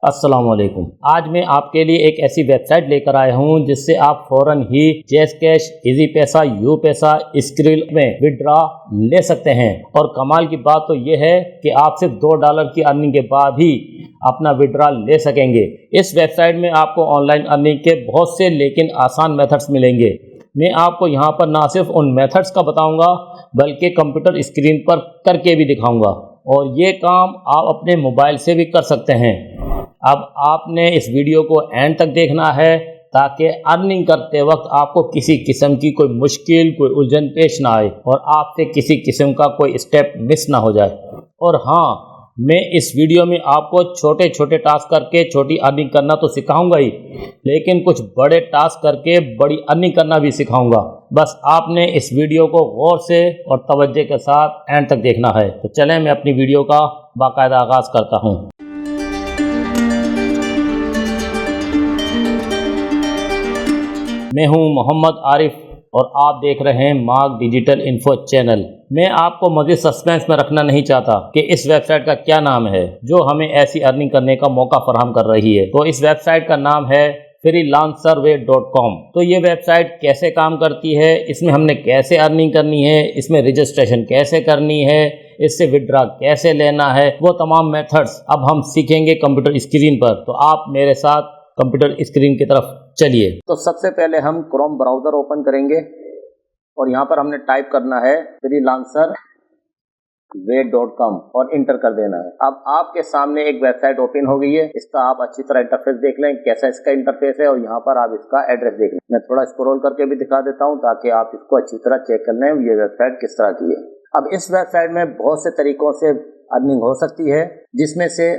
अस्सलाम वालेकुम। आज मैं आपके लिए एक ऐसी वेबसाइट लेकर आया हूं जिससे आप फौरन ही जैज़ कैश, इजी पैसा, यू पैसा, स्क्रिल में विड्रॉ ले सकते हैं। और कमाल की बात तो यह है कि आप सिर्फ $2 की अर्निंग के बाद ही अपना विड्रॉ ले सकेंगे। इस वेबसाइट में आपको ऑनलाइन अर्निंग के बहुत से लेकिन आसान मेथड्स मिलेंगे। मैं आपको यहाँ पर ना सिर्फ उन मेथड्स का बताऊँगा बल्कि कंप्यूटर स्क्रीन पर करके भी दिखाऊँगा, और ये काम आप अपने मोबाइल से भी कर सकते हैं। अब आपने इस वीडियो को एंड तक देखना है ताकि अर्निंग करते वक्त आपको किसी किस्म की कोई मुश्किल, कोई उलझन पेश ना आए और आपसे किसी किस्म का कोई स्टेप मिस ना हो जाए। और हाँ, मैं इस वीडियो में आपको छोटे छोटे टास्क करके छोटी अर्निंग करना तो सिखाऊंगा ही, लेकिन कुछ बड़े टास्क करके बड़ी अर्निंग करना भी सिखाऊंगा। बस आपने इस वीडियो को गौर से और तवज्जो के साथ एंड तक देखना है। तो चलें, मैं अपनी वीडियो का बाकायदा आगाज़ करता हूँ। मैं हूं मोहम्मद आरिफ और आप देख रहे हैं मार्क डिजिटल इन्फो चैनल। मैं आपको मज़ीद सस्पेंस में रखना नहीं चाहता कि इस वेबसाइट का क्या नाम है जो हमें ऐसी अर्निंग करने का मौका फराहम कर रही है। तो इस वेबसाइट का नाम है freelancerway.com। तो ये वेबसाइट कैसे काम करती है, इसमें हमने कैसे अर्निंग करनी है, इसमें रजिस्ट्रेशन कैसे करनी है, इससे विड्रॉ कैसे लेना है, वो तमाम मेथड्स अब हम सीखेंगे कंप्यूटर स्क्रीन पर। तो आप मेरे साथ कंप्यूटर स्क्रीन की तरफ चलिए। तो सबसे पहले हम क्रोम ब्राउज़र ओपन करेंगे और यहाँ पर हमने टाइप करना है freelancerway.com और इंटर कर देना है। अब आपके सामने एक वेबसाइट ओपन हो गई है। इसका आप अच्छी तरह इंटरफेस देख लें, कैसा इसका इंटरफेस है, और यहाँ पर आप इसका एड्रेस देख लें। मैं थोड़ा स्क्रॉल करके भी दिखा देता हूँ ताकि आप इसको अच्छी तरह चेक कर लें ये वेबसाइट किस तरह की है। अब इस वेबसाइट में बहुत से तरीकों से अर्निंग हो सकती है, जिसमें से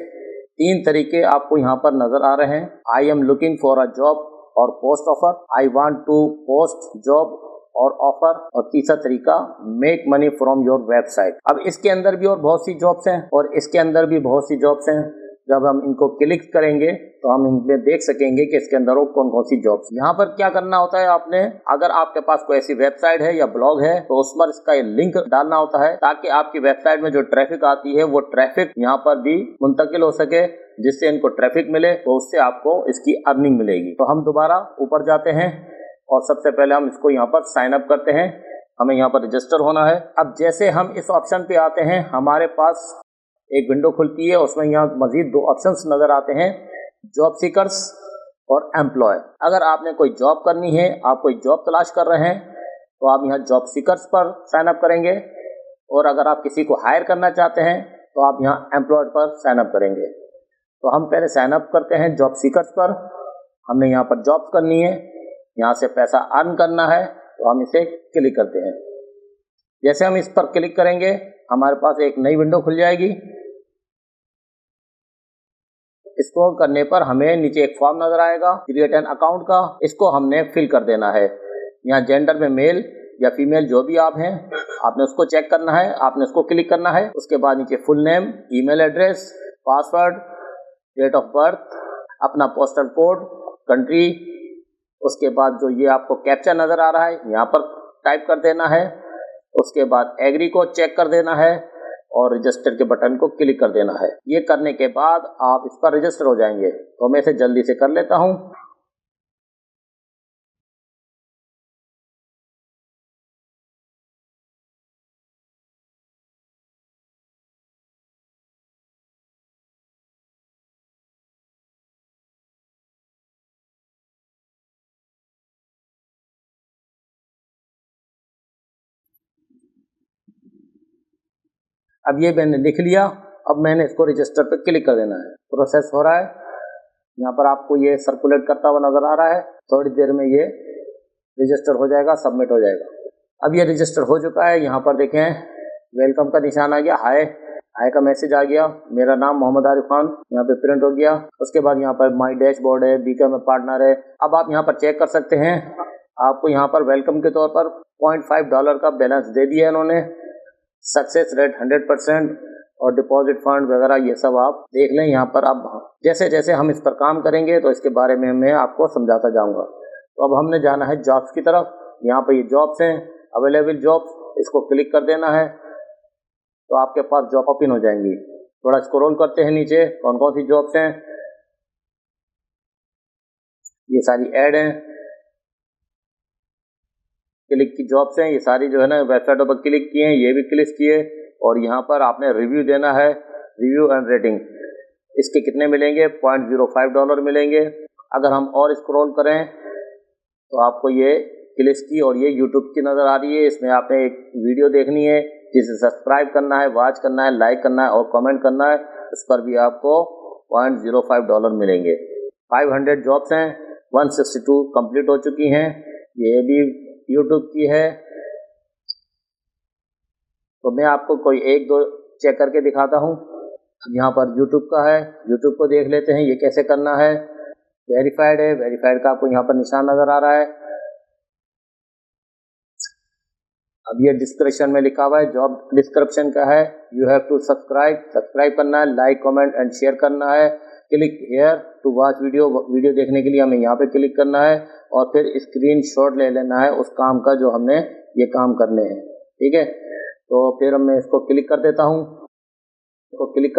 3 तरीके आपको यहाँ पर नजर आ रहे हैं। I am looking for a job और post offer, I want to post job और ऑफर, और तीसरा तरीका make money from your website. अब इसके अंदर भी और बहुत सी जॉब्स हैं और इसके अंदर भी बहुत सी जॉब्स हैं। जब हम इनको क्लिक करेंगे तो हम इनमें देख सकेंगे कि इसके अंदर वो कौन कौन सी जॉब्स। यहाँ पर क्या करना होता है, आपने अगर आपके पास कोई ऐसी वेबसाइट है या ब्लॉग है तो उस पर इसका ये लिंक डालना होता है ताकि आपकी वेबसाइट में जो ट्रैफिक आती है वो ट्रैफिक यहाँ पर भी मुंतकिल हो सके, जिससे इनको ट्रैफिक मिले तो उससे आपको इसकी अर्निंग मिलेगी। तो हम दोबारा ऊपर जाते हैं और सबसे पहले हम इसको यहाँ पर साइन अप करते हैं। हमें यहाँ पर रजिस्टर होना है। अब जैसे हम इस ऑप्शन पे आते हैं, हमारे पास एक विंडो खुलती है, उसमें यहाँ मजीद 2 ऑप्शंस नजर आते हैं, जॉब सीकर्स और एम्प्लॉय। अगर आपने कोई जॉब करनी है, आप कोई जॉब तलाश कर रहे हैं, तो आप यहाँ जॉब सीकर्स पर साइन अप करेंगे, और अगर आप किसी को हायर करना चाहते हैं तो आप यहाँ एम्प्लॉयड पर साइन अप करेंगे। तो हम पहले साइन अप करते हैं जॉब सीकर्स पर। हमने यहाँ पर जॉब करनी है, यहाँ से पैसा अर्न करना है, तो हम इसे क्लिक करते हैं। जैसे हम इस पर क्लिक करेंगे हमारे पास एक नई विंडो खुल जाएगी। स्क्रॉल करने पर हमें नीचे एक फॉर्म नजर आएगा क्रिएट एन अकाउंट का, इसको हमने फिल कर देना है। यहाँ जेंडर में मेल या फीमेल जो भी आप हैं आपने उसको चेक करना है, आपने उसको क्लिक करना है। उसके बाद नीचे full name, email address, password, date of birth, अपना पोस्टल कोड, कंट्री, उसके बाद जो ये आपको कैप्चा नजर आ रहा है यहाँ पर टाइप कर देना है। उसके बाद एग्री को चेक कर देना है और रजिस्टर के बटन को क्लिक कर देना है। ये करने के बाद आप इस पर रजिस्टर हो जाएंगे। तो मैं इसे जल्दी से कर लेता हूँ। अब ये मैंने लिख लिया। अब मैंने इसको रजिस्टर पर क्लिक कर देना है। प्रोसेस हो रहा है, यहाँ पर आपको ये सर्कुलेट करता हुआ नजर आ रहा है। थोड़ी देर में ये रजिस्टर हो जाएगा, सबमिट हो जाएगा। अब ये रजिस्टर हो चुका है। यहाँ पर देखें वेलकम का निशान आ गया, हाय का मैसेज आ गया। मेरा नाम मोहम्मद आरिफ खान यहाँ पे प्रिंट हो गया। उसके बाद यहाँ पर माई डैशबोर्ड है, बीकॉम में पार्टनर है। अब आप यहाँ पर चेक कर सकते हैं, आपको यहाँ पर वेलकम के तौर पर $0.5 का बैलेंस दे दिया इन्होंने। सक्सेस रेट 100% और डिपॉजिट फंड वगैरह ये सब आप देख लें यहाँ पर। अब जैसे जैसे हम इस पर काम करेंगे तो इसके बारे में मैं आपको समझाता जाऊँगा। तो अब हमने जाना है जॉब्स की तरफ। यहाँ पर ये जॉब्स हैं, अवेलेबल जॉब्स, इसको क्लिक कर देना है तो आपके पास जॉब ओपन हो जाएंगी। थोड़ा स्क्रॉल करते हैं नीचे, कौन कौन सी जॉब्स हैं। ये सारी ऐड हैं, क्लिक की जॉब्स हैं, ये सारी जो है ना वेबसाइटों पर क्लिक किए हैं, ये भी क्लिक किए। और यहाँ पर आपने रिव्यू देना है, रिव्यू एंड रेटिंग। इसके कितने मिलेंगे? $0.05 मिलेंगे। अगर हम और स्क्रॉल करें तो आपको ये क्लिक की और ये यूट्यूब की नज़र आ रही है। इसमें आपने एक वीडियो देखनी है, जिसे सब्सक्राइब करना है, वॉच करना है, लाइक करना है और कमेंट करना है। उस पर भी आपको $0.05 मिलेंगे। 500 जॉब्स हैं, 162 कंप्लीट हो चुकी हैं। ये भी यूट्यूब की है। तो मैं आपको कोई एक दो चेक करके दिखाता हूँ। यहाँ पर यूट्यूब का है, यूट्यूब को देख लेते हैं ये कैसे करना है। वेरीफाइड है, वेरीफाइड का आपको यहाँ पर निशान नज़र आ रहा है। अब ये डिस्क्रिप्शन में लिखा हुआ है, जॉब डिस्क्रिप्शन का है। यू हैव टू सब्सक्राइब करना है, लाइक कमेंट एंड शेयर करना है। Click here to watch video, video देखने के लिए हमें यहाँ पे क्लिक करना है और फिर स्क्रीनशॉट ले लेना है उस काम का जो हमने ये काम करने हैं। ठीक है, तो फिर मैं इसको क्लिक कर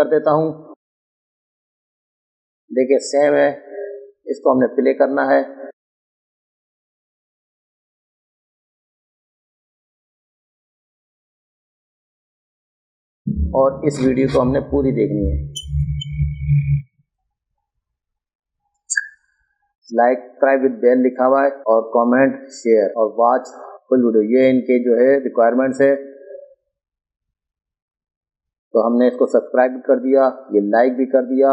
देता हूँ, देखिए सेम है, इसको हमने प्ले करना है। और इस वीडियो को हमने पूरी देखनी है। लाइक सब्सक्राइब विद बेल लिखा हुआ है और कमेंट शेयर और वॉच फुल वीडियो, ये इनके जो है रिक्वायरमेंट्स है। तो हमने इसको सब्सक्राइब भी कर दिया, ये लाइक भी कर दिया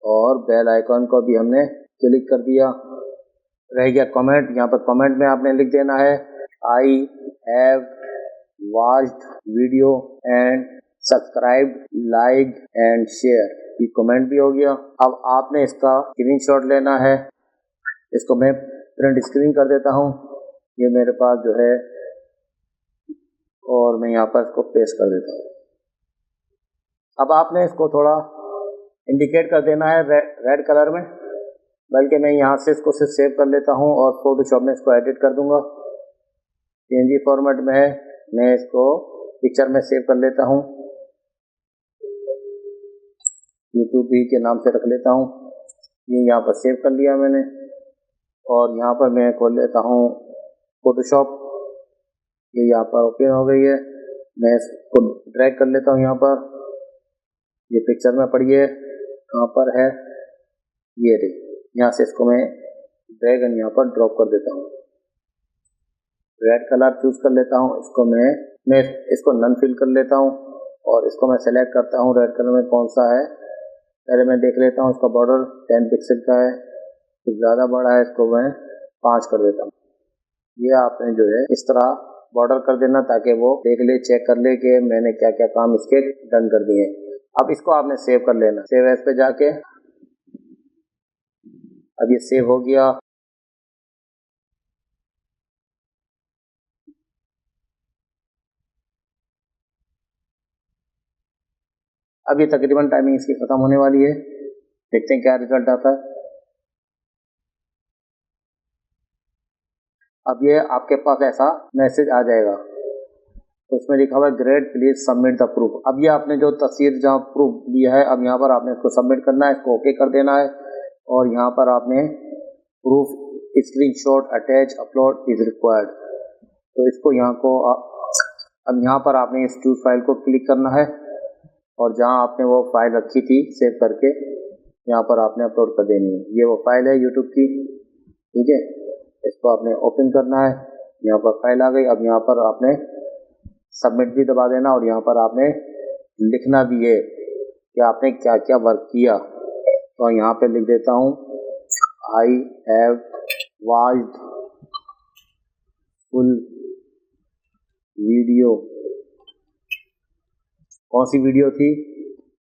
और बेल आइकॉन को भी हमने क्लिक कर दिया। रह गया कमेंट, यहाँ पर कमेंट में आपने लिख देना है I have watched video and subscribe, like and share. ये कमेंट भी हो गया। अब आपने इसका स्क्रीनशॉट लेना है। इसको मैं प्रिंट स्क्रीन कर देता हूँ, ये मेरे पास जो है, और मैं यहाँ पर इसको पेस्ट कर देता हूँ। अब आपने इसको थोड़ा इंडिकेट कर देना है रेड कलर में, बल्कि मैं यहाँ से इसको सिर्फ सेव कर लेता हूँ और फोटोशॉप में इसको एडिट कर दूंगा। PNG फॉर्मेट में है, मैं इसको पिक्चर में सेव कर लेता हूँ, यूट्यूब भी के नाम से रख लेता हूँ। ये यहाँ पर सेव कर लिया मैंने और यहाँ पर मैं खोल लेता हूँ फोटोशॉप। ये यहाँ पर ओपन हो गई है। मैं इसको ड्रैग कर लेता हूँ यहाँ पर, ये पिक्चर में पड़ी है, कहाँ पर है, ये रही। यहाँ से इसको मैं ड्रैग एंड यहाँ पर ड्रॉप कर देता हूँ। रेड कलर चूज कर लेता हूँ, इसको मैं इसको नन फिल कर लेता हूँ और इसको मैं सेलेक्ट करता हूँ रेड कलर में कौन सा है। पहले मैं देख लेता हूँ, इसका बॉर्डर 10 पिक्सल का है, कुछ ज़्यादा बड़ा है, इसको मैं 5 कर देता हूँ। ये आपने जो है इस तरह बॉर्डर कर देना ताकि वो देख ले, चेक कर ले कि मैंने क्या क्या काम इसके डन कर दिए। अब इसको आपने सेव कर लेना, सेव एज पे जाके। अब ये सेव हो गया। अब ये तकरीबन टाइमिंग इसकी खत्म होने वाली है, देखते हैं क्या रिजल्ट आता है। अब ये आपके पास ऐसा मैसेज आ जाएगा, तो उसमें लिखा हुआ है great please submit the proof. अब ये आपने जो तस्वीर जहाँ प्रूफ दिया है, अब यहाँ पर आपने इसको सबमिट करना है, इसको ओके कर देना है और यहाँ पर आपने proof screenshot attach upload is required. तो इसको यहाँ को अब यहाँ पर आपने इस चूज फाइल को क्लिक करना है और जहाँ आपने वो फाइल रखी थी सेव करके, यहाँ पर आपने अपलोड कर देनी है। ये वो फाइल है यूट्यूब की, ठीक है। इसको आपने ओपन करना है, यहाँ पर फाइल आ गई। अब यहाँ पर आपने सबमिट भी दबा देना और यहाँ पर आपने लिखना भी है कि आपने क्या क्या वर्क किया। तो यहाँ पे लिख देता हूँ I have watched full video. कौन सी वीडियो थी?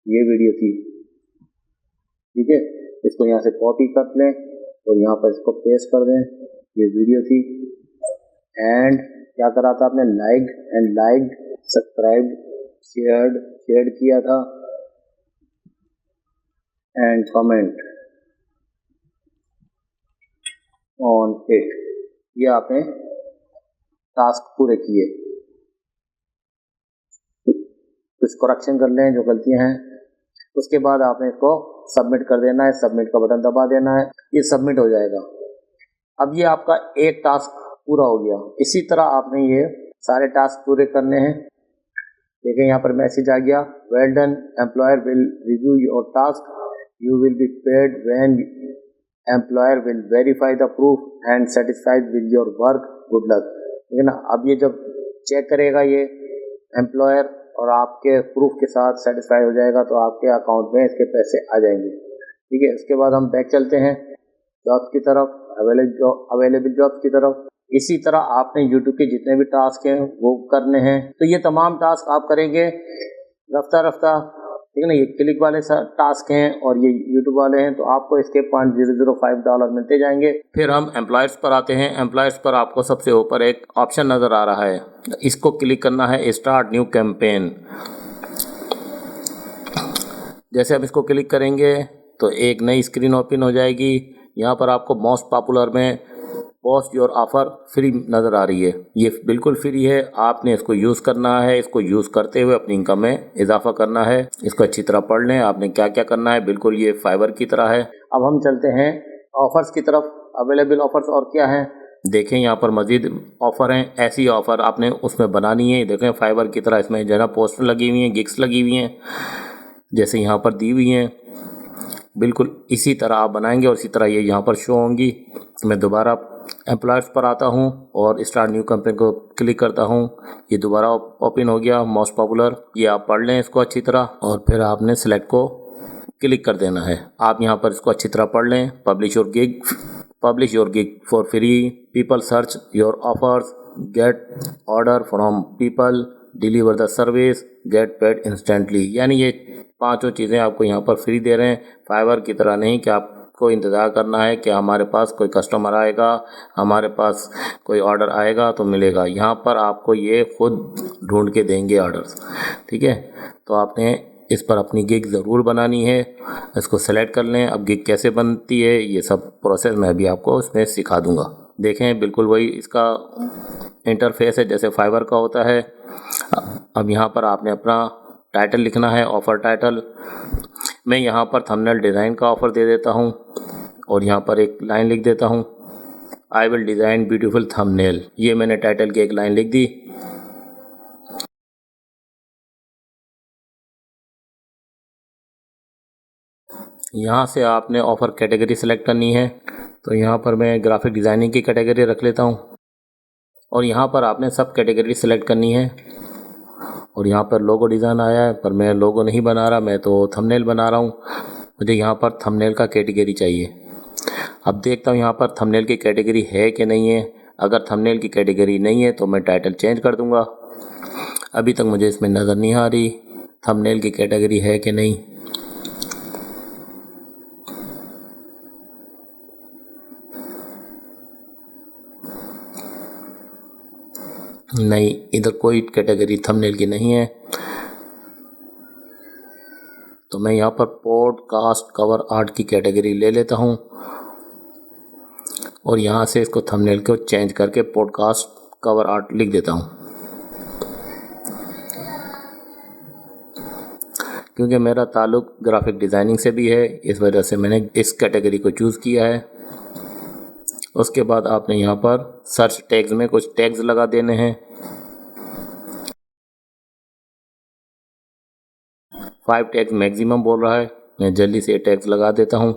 ये वीडियो थी, ठीक है। इसको यहाँ से कॉपी कर लें और यहाँ पर इसको पेस्ट कर दें, ये वीडियो थी। एंड क्या करा था आपने? लाइक सब्सक्राइब शेयर्ड किया था एंड कमेंट ऑन इट। ये आपने टास्क पूरे किए। कुछ करेक्शन कर लें जो गलतियां हैं, उसके बाद आपने इसको सबमिट कर देना है, सबमिट का बटन दबा देना है, ये सबमिट हो जाएगा। अब ये आपका एक टास्क पूरा हो गया। इसी तरह आपने ये सारे टास्क पूरे करने हैं। देखिए यहाँ पर मैसेज आ गया, well done, employer will review your task, you will be paid when employer will verify the proof and satisfied with your work, good luck. ठीक है ना। अब ये जब चेक करेगा ये एम्प्लॉयर और आपके प्रूफ के साथ सेटिस्फाई हो जाएगा तो आपके अकाउंट में इसके पैसे आ जाएंगे। ठीक है। उसके बाद हम बैक चलते हैं जॉब्स की तरफ, अवेलेबल जॉब्स की तरफ। इसी तरह आपने यूट्यूब के जितने भी टास्क हैं वो करने हैं। तो ये तमाम टास्क आप करेंगे रफ्ता रफ्ता। ठीक है ना। ये क्लिक वाले टास्क हैं और ये यूट्यूब वाले हैं, तो आपको इसके $0.005 मिलते जाएंगे। फिर हम एम्प्लॉयर्स पर आते हैं। एम्प्लॉयर्स पर आपको सबसे ऊपर एक ऑप्शन नज़र आ रहा है, इसको क्लिक करना है, स्टार्ट न्यू कैंपेन। जैसे आप इसको क्लिक करेंगे तो एक नई स्क्रीन ओपन हो जाएगी। यहाँ पर आपको मोस्ट पॉपुलर में पोस्ट योर ऑफर फ्री नज़र आ रही है। ये बिल्कुल फ्री है, आपने इसको यूज़ करना है। इसको यूज़ करते हुए अपनी इनकम में इजाफा करना है। इसको अच्छी तरह पढ़ लें आपने क्या क्या करना है, बिल्कुल ये फाइवर की तरह है। अब हम चलते हैं ऑफर्स की तरफ। अवेलेबल ऑफर्स और क्या हैं देखें। यहाँ पर मज़ीद ऑफ़र हैं, ऐसी ऑफ़र आपने उसमें बनानी है। देखें फाइवर की तरह इसमें जो है ना पोस्टर लगी हुई हैं, गिग्स लगी हुई हैं, जैसे यहाँ पर दी हुई हैं, बिल्कुल इसी तरह आप बनाएंगे और इसी तरह ये यहाँ पर शो होंगी। मैं दोबारा एम्प्लॉयर्स पर आता हूँ और स्टार्ट न्यू कैंपेन को क्लिक करता हूँ। ये दोबारा ओपन हो गया मोस्ट पॉपुलर। ये आप पढ़ लें इसको अच्छी तरह और फिर आपने सेलेक्ट को क्लिक कर देना है। आप यहाँ पर इसको अच्छी तरह पढ़ लें। Publish your gig for free, people search your offers, gate order from people, deliver the service, get paid instantly. यानी ये पांचों चीज़ें आपको यहाँ पर फ्री दे रहे हैं। फाइवर की तरह नहीं कि आपको इंतज़ार करना है कि हमारे पास कोई कस्टमर आएगा, हमारे पास कोई ऑर्डर आएगा तो मिलेगा। यहाँ पर आपको ये खुद ढूंढ के देंगे ऑर्डर्स। ठीक है। तो आपने इस पर अपनी गिग ज़रूर बनानी है। इसको सेलेक्ट कर लें। अब गिग कैसे बनती है ये सब प्रोसेस मैं भी आपको इसमें सिखा दूँगा। देखें बिल्कुल वही इसका इंटरफेस है जैसे फाइवर का होता है। अब यहाँ पर आपने अपना टाइटल लिखना है, ऑफ़र टाइटल। मैं यहाँ पर थंबनेल डिज़ाइन का ऑफ़र दे देता हूँ और यहाँ पर एक लाइन लिख देता हूँ, I will design beautiful thumbnail. ये मैंने टाइटल की एक लाइन लिख दी। यहाँ से आपने ऑफ़र कैटेगरी सेलेक्ट करनी है, तो यहाँ पर मैं ग्राफिक डिज़ाइनिंग की कैटेगरी रख लेता हूँ और यहाँ पर आपने सब कैटेगरी सेलेक्ट करनी है। और यहाँ पर लोगो डिज़ाइन आया है पर मैं लोगो नहीं बना रहा, मैं तो थंबनेल बना रहा हूँ। मुझे यहाँ पर थंबनेल का कैटेगरी चाहिए। अब देखता हूँ यहाँ पर थंबनेल की कैटेगरी है कि नहीं है। अगर थंबनेल की कैटेगरी नहीं है तो मैं टाइटल चेंज कर दूँगा। अभी तक मुझे इसमें नज़र नहीं आ रही थंबनेल की कैटेगरी है कि नहीं। नहीं, इधर कोई कैटेगरी थंबनेल की नहीं है। तो मैं यहाँ पर पॉडकास्ट कवर आर्ट की कैटेगरी ले लेता हूँ और यहाँ से इसको थंबनेल को चेंज करके पॉडकास्ट कवर आर्ट लिख देता हूँ। क्योंकि मेरा ताल्लुक ग्राफिक डिज़ाइनिंग से भी है, इस वजह से मैंने इस कैटेगरी को चूज़ किया है। उसके बाद आपने यहाँ पर सर्च टैग्स में कुछ टैग्स लगा देने हैं। 5 टैग्स मैक्सिमम बोल रहा है, मैं जल्दी से टैग्स लगा देता हूँ।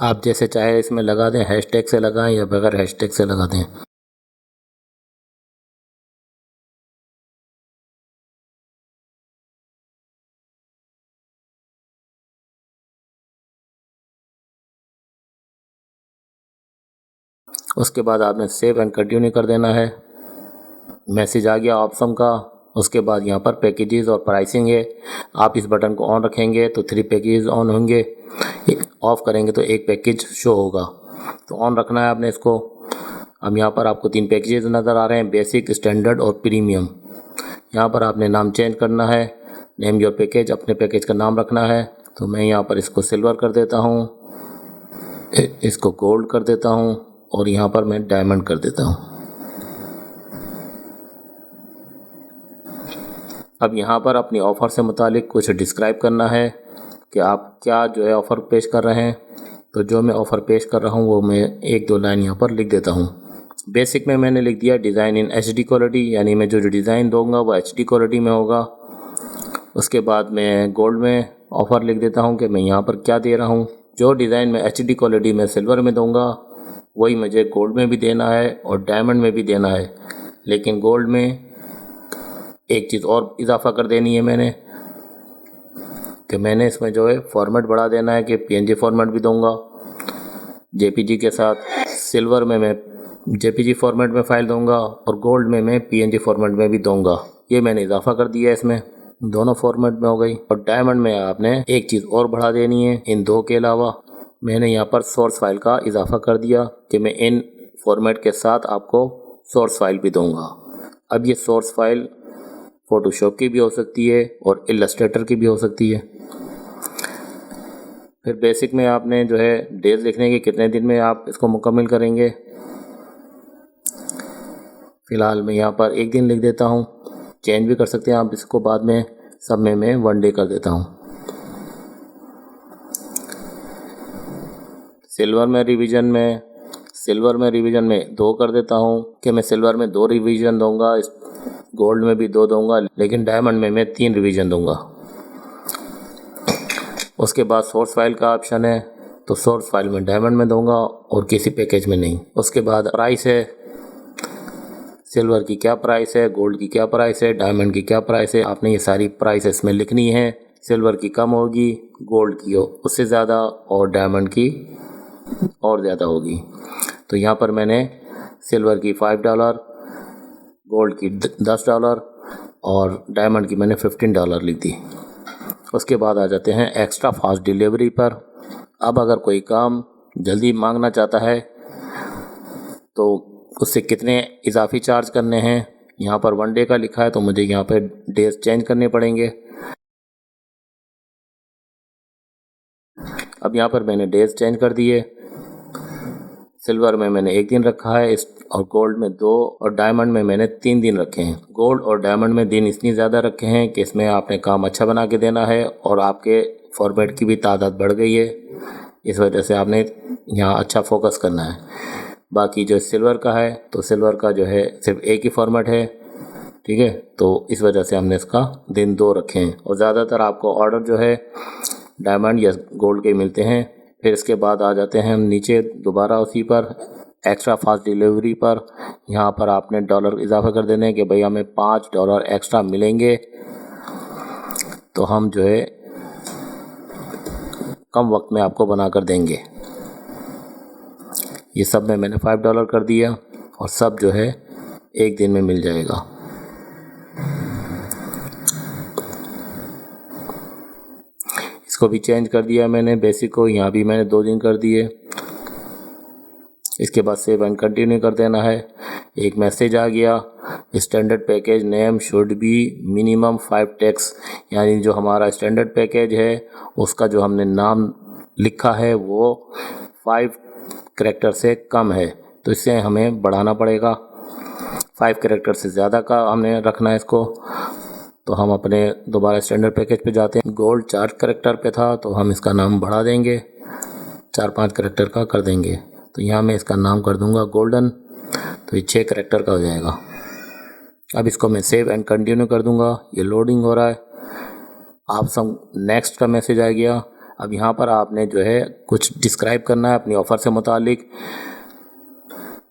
आप जैसे चाहे इसमें लगा दें, हैशटैग से लगाएं या बगैर हैशटैग से लगा दें। उसके बाद आपने सेव एंड कंटिन्यू कर देना है। मैसेज आ गया ऑप्शन का। उसके बाद यहाँ पर पैकेजेस और प्राइसिंग है। आप इस बटन को ऑन रखेंगे तो 3 पैकेज ऑन होंगे, ऑफ़ करेंगे तो 1 पैकेज शो होगा। तो ऑन रखना है आपने इसको। अब यहाँ पर आपको 3 पैकेजेस नज़र आ रहे हैं, बेसिक, स्टैंडर्ड और प्रीमियम। यहाँ पर आपने नाम चेंज करना है, नेम योर पैकेज, अपने पैकेज का नाम रखना है। तो मैं यहाँ पर इसको सिल्वर कर देता हूँ, इसको गोल्ड कर देता हूँ और यहाँ पर मैं डायमंड कर देता हूँ। अब यहाँ पर अपनी ऑफ़र से मुतालिक कुछ डिस्क्राइब करना है। कि आप क्या जो है ऑफ़र पेश कर रहे हैं। तो जो मैं ऑफ़र पेश कर रहा हूँ वो मैं एक दो लाइन यहाँ पर लिख देता हूँ। बेसिक में मैंने लिख दिया डिज़ाइन इन HD क्वालिटी, यानी मैं जो डिज़ाइन दूंगा वो HD क्वालिटी में होगा। उसके बाद मैं गोल्ड में ऑफ़र लिख देता हूँ कि मैं यहाँ पर क्या दे रहा हूँ। जो डिज़ाइन मैं HD क्वालिटी में सिल्वर में दूंगा वही मुझे गोल्ड में भी देना है और डायमंड में भी देना है। लेकिन गोल्ड में एक चीज़ और इजाफा कर देनी है मैंने, कि मैंने इसमें जो है फॉर्मेट बढ़ा देना है कि PNG फॉर्मेट भी दूंगा JPG के साथ। सिल्वर में मैं JPG फॉर्मेट में फ़ाइल दूंगा और गोल्ड में मैं PNG फॉर्मेट में भी दूंगा। ये मैंने इजाफा कर दिया है, इसमें दोनों फॉर्मेट में हो गई। और डायमंड में आपने एक चीज़ और बढ़ा देनी है, इन दो के अलावा मैंने यहाँ पर सोर्स फाइल का इजाफा कर दिया कि मैं इन फॉर्मेट के साथ आपको सोर्स फाइल भी दूंगा। अब ये सोर्स फाइल फ़ोटोशॉप की भी हो सकती है और इलस्ट्रेटर की भी हो सकती है। फिर बेसिक में आपने जो है डेज लिखने के कितने दिन में आप इसको मुकम्मल करेंगे। फ़िलहाल मैं यहाँ पर एक दिन लिख देता हूँ, चेंज भी कर सकते हैं आप इसको बाद में। सब में मैं 1 डे कर देता हूँ। सिल्वर में रिवीजन में 2 कर देता हूँ कि मैं सिल्वर में 2 रिवीजन दूंगा, गोल्ड में भी 2 दूंगा, लेकिन डायमंड में मैं 3 रिवीजन दूंगा। उसके बाद सोर्स फाइल का ऑप्शन है, तो सोर्स फाइल में डायमंड में दूंगा और किसी पैकेज में नहीं। उसके बाद प्राइस है, सिल्वर की क्या प्राइस है, गोल्ड की क्या प्राइस है, डायमंड की क्या प्राइस है। आपने ये सारी प्राइस इसमें लिखनी है। सिल्वर की कम होगी, गोल्ड की उससे ज़्यादा और डायमंड की और ज़्यादा होगी। तो यहाँ पर मैंने सिल्वर की $5, गोल्ड की $10 और डायमंड की मैंने $15 लिख दी। उसके बाद आ जाते हैं एक्स्ट्रा फास्ट डिलीवरी पर। अब अगर कोई काम जल्दी मांगना चाहता है तो उससे कितने इजाफी चार्ज करने हैं। यहाँ पर 1 डे का लिखा है तो मुझे यहाँ पर डेज चेंज करने पड़ेंगे। अब यहाँ पर मैंने डेज चेंज कर दिए। सिल्वर में मैंने 1 दिन रखा है और गोल्ड में 2 और डायमंड में मैंने 3 दिन रखे हैं। गोल्ड और डायमंड में दिन इसलिए ज़्यादा रखे हैं कि इसमें आपने काम अच्छा बना के देना है और आपके फॉर्मेट की भी तादाद बढ़ गई है, इस वजह से आपने यहाँ अच्छा फोकस करना है। बाकी जो सिल्वर का है तो सिल्वर का जो है सिर्फ एक ही फॉर्मेट है, ठीक है, तो इस वजह से हमने इसका दिन 2 रखे हैं। और ज़्यादातर आपको ऑर्डर जो है डायमंड या गोल्ड के मिलते हैं। फिर इसके बाद आ जाते हैं हम नीचे दोबारा उसी पर एक्स्ट्रा फास्ट डिलीवरी पर। यहाँ पर आपने डॉलर इजाफा कर देने कि भाई हमें $5 एक्स्ट्रा मिलेंगे, तो हम जो है कम वक्त में आपको बना कर देंगे। ये सब में मैंने $5 कर दिया और सब जो है 1 दिन में मिल जाएगा। इसको भी चेंज कर दिया मैंने, बेसिक को यहाँ भी मैंने 2 दिन कर दिए। इसके बाद सेव एंड कंटिन्यू कर देना है। एक मैसेज आ गया, standard package name should be minimum 5 text, यानी जो हमारा स्टैंडर्ड पैकेज है उसका जो हमने नाम लिखा है वो 5 कैरेक्टर से कम है, तो इससे हमें बढ़ाना पड़ेगा। 5 कैरेक्टर से ज़्यादा का हमने रखना है इसको। तो हम अपने दोबारा स्टैंडर्ड पैकेज पे जाते हैं। गोल्ड 4 कैरेक्टर पे था तो हम इसका नाम बढ़ा देंगे, 4-5 कैरेक्टर का कर देंगे। तो यहाँ मैं इसका नाम कर दूंगा गोल्डन, तो ये 6 कैरेक्टर का हो जाएगा। अब इसको मैं सेव एंड कंटिन्यू कर दूंगा। ये लोडिंग हो रहा है। आप सब नेक्स्ट का मैसेज आ गया। अब यहाँ पर आपने जो है कुछ डिस्क्राइब करना है अपनी ऑफ़र से मुतालिक।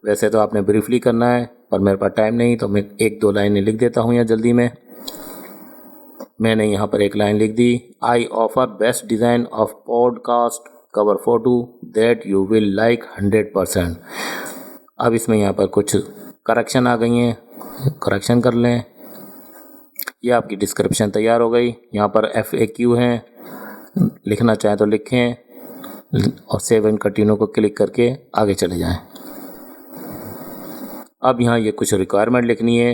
वैसे तो आपने ब्रीफली करना है पर मेरे पास टाइम नहीं, तो मैं 1-2 लाइनें लिख देता हूँ यहाँ जल्दी में। मैंने यहाँ पर एक लाइन लिख दी, I offer best design of podcast cover photo that you will like 100%। अब इसमें यहाँ पर कुछ करेक्शन आ गई हैं, करेक्शन कर लें। ये आपकी डिस्क्रिप्शन तैयार हो गई। यहाँ पर FAQ हैं, लिखना चाहें तो लिखें और सेव एंड कंटिन्यू को क्लिक करके आगे चले जाएं। अब यहाँ ये कुछ रिक्वायरमेंट लिखनी है।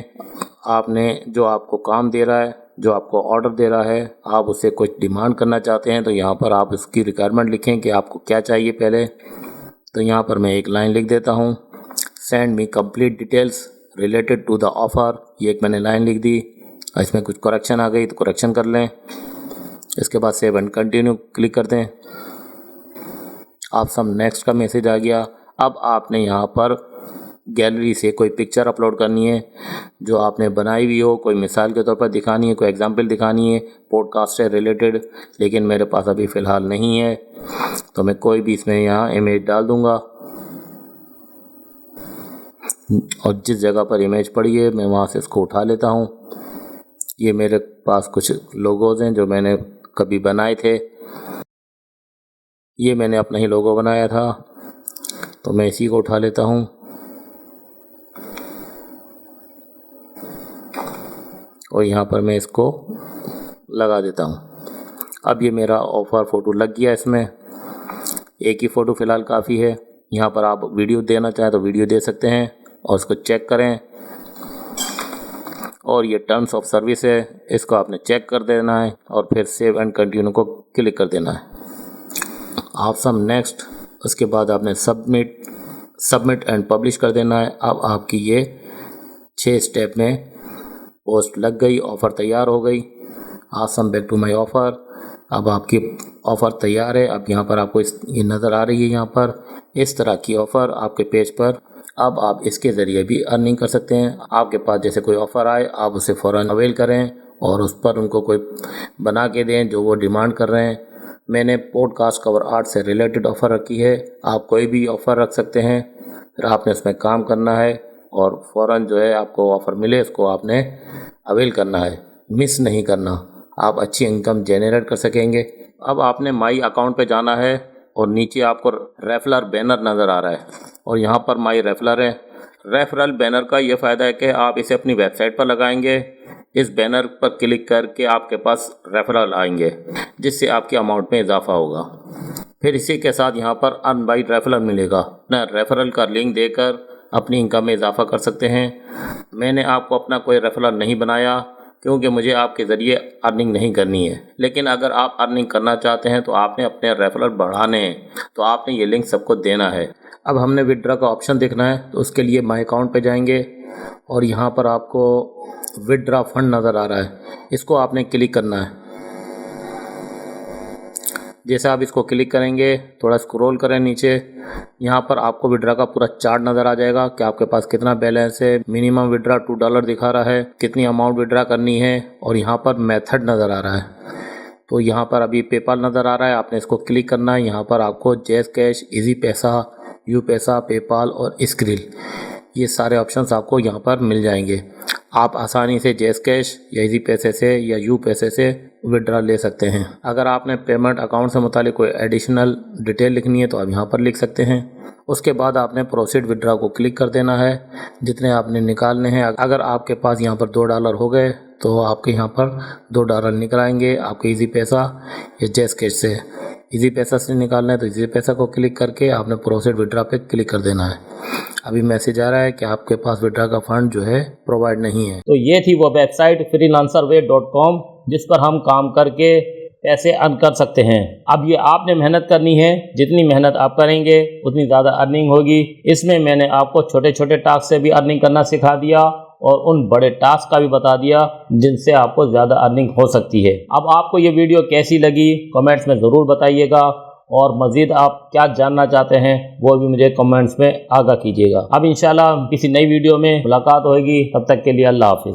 आपने जो आपको काम दे रहा है, जो आपको ऑर्डर दे रहा है, आप उससे कुछ डिमांड करना चाहते हैं तो यहाँ पर आप उसकी रिक्वायरमेंट लिखें कि आपको क्या चाहिए पहले। तो यहाँ पर मैं एक लाइन लिख देता हूँ, send me complete details related to the offer. ये एक मैंने लाइन लिख दी। इसमें कुछ करेक्शन आ गई तो करेक्शन कर लें। इसके बाद सेव एंड कंटिन्यू क्लिक कर दें। आप सब नेक्स्ट का मैसेज आ गया। अब आपने यहाँ पर गैलरी से कोई पिक्चर अपलोड करनी है जो आपने बनाई हुई हो, कोई मिसाल के तौर पर दिखानी है, कोई एग्जांपल दिखानी है पॉडकास्ट से रिलेटेड, लेकिन मेरे पास अभी फ़िलहाल नहीं है, तो मैं कोई भी इसमें यहाँ इमेज डाल दूँगा। और जिस जगह पर इमेज पड़ी है मैं वहाँ से इसको उठा लेता हूँ। ये मेरे पास कुछ लोगोज़ हैं जो मैंने कभी बनाए थे। ये मैंने अपना ही लोगो बनाया था, तो मैं इसी को उठा लेता हूँ और यहाँ पर मैं इसको लगा देता हूँ। अब ये मेरा ऑफ़र फ़ोटो लग गया। इसमें एक ही फ़ोटो फ़िलहाल काफ़ी है। यहाँ पर आप वीडियो देना चाहें तो वीडियो दे सकते हैं और उसको चेक करें। और ये टर्म्स ऑफ सर्विस है, इसको आपने चेक कर देना है और फिर सेव एंड कंटिन्यू को क्लिक कर देना है। आप सब नेक्स्ट, उसके बाद आपने सबमिट एंड पब्लिश कर देना है। अब आपकी ये 6 स्टेप में पोस्ट लग गई, ऑफ़र तैयार हो गई। Awesome back to my offer. अब आपकी ऑफ़र तैयार है। अब यहाँ पर आपको ये नज़र आ रही है, यहाँ पर इस तरह की ऑफ़र आपके पेज पर। अब आप इसके ज़रिए भी अर्निंग कर सकते हैं। आपके पास जैसे कोई ऑफ़र आए आप उसे फ़ौरन अवेल करें और उस पर उनको कोई बना के दें जो वो डिमांड कर रहे हैं। मैंने पॉडकास्ट कवर आर्ट से रिलेटेड ऑफ़र रखी है, आप कोई भी ऑफ़र रख सकते हैं। फिर आपने इसमें काम करना है और फ़ौरन जो है आपको ऑफ़र मिले उसको आपने अवेल करना है, मिस नहीं करना। आप अच्छी इनकम जनरेट कर सकेंगे। अब आपने माई अकाउंट पे जाना है और नीचे आपको रेफरल बैनर नज़र आ रहा है और यहाँ पर माई रेफरल है। रेफरल बैनर का ये फ़ायदा है कि आप इसे अपनी वेबसाइट पर लगाएंगे। इस बैनर पर क्लिक करके आपके पास रेफरल आएंगे जिससे आपके अमाउंट में इजाफा होगा। फिर इसी के साथ यहाँ पर अर्न बाय रेफरल मिलेगा। अपना रेफरल का लिंक देकर अपनी इनकम में इजाफा कर सकते हैं। मैंने आपको अपना कोई रेफरल नहीं बनाया क्योंकि मुझे आपके ज़रिए अर्निंग नहीं करनी है, लेकिन अगर आप अर्निंग करना चाहते हैं तो आपने अपने रेफरल बढ़ाने हैं, तो आपने ये लिंक सबको देना है। अब हमने विड्रॉ का ऑप्शन देखना है, तो उसके लिए माई अकाउंट पे जाएंगे और यहाँ पर आपको विड्रॉ फंड नज़र आ रहा है, इसको आपने क्लिक करना है। जैसे आप इसको क्लिक करेंगे, थोड़ा स्क्रॉल करें नीचे, यहाँ पर आपको विड्रॉ का पूरा चार्ट नज़र आ जाएगा कि आपके पास कितना बैलेंस है। मिनिमम विड्रॉ $2 दिखा रहा है, कितनी अमाउंट विड्रॉ करनी है और यहाँ पर मेथड नज़र आ रहा है। तो यहाँ पर अभी पेपाल नज़र आ रहा है, आपने इसको क्लिक करना है। यहाँ पर आपको जैज़ कैश, इजी पैसा, यू पैसा, पेपाल और स्क्रिल, ये सारे ऑप्शंस आपको यहाँ पर मिल जाएंगे। आप आसानी से जैज़ कैश या इजी पैसे से या यू पैसे से विड्रॉ ले सकते हैं। अगर आपने पेमेंट अकाउंट से मुतालिक कोई एडिशनल डिटेल लिखनी है तो आप यहाँ पर लिख सकते हैं। उसके बाद आपने प्रोसीड विड्रॉ को क्लिक कर देना है, जितने आपने निकालने हैं। अगर आपके पास यहाँ पर $2 हो गए तो आपके यहाँ पर $2 निकल आएंगे आपके इजी पैसा या जैज़ कैश से। इजी पैसा से निकालना है तो इजी पैसा को क्लिक करके आपने प्रोसीड विड्रॉ पे क्लिक कर देना है। अभी मैसेज आ रहा है कि आपके पास विड्रॉ का फंड जो है प्रोवाइड नहीं है। तो ये थी वो वेबसाइट freelancerway.com जिस पर हम काम करके पैसे अर्न कर सकते हैं। अब ये आपने मेहनत करनी है, जितनी मेहनत आप करेंगे उतनी ज़्यादा अर्निंग होगी। इसमें मैंने आपको छोटे छोटे टास्क से भी अर्निंग करना सिखा दिया और उन बड़े टास्क का भी बता दिया जिनसे आपको ज़्यादा अर्निंग हो सकती है। अब आपको ये वीडियो कैसी लगी कमेंट्स में ज़रूर बताइएगा और मज़ीद आप क्या जानना चाहते हैं वो भी मुझे कमेंट्स में आगाह कीजिएगा। अब इंशाल्लाह किसी नई वीडियो में मुलाकात होगी, तब तक के लिए अल्लाह हाफिज़।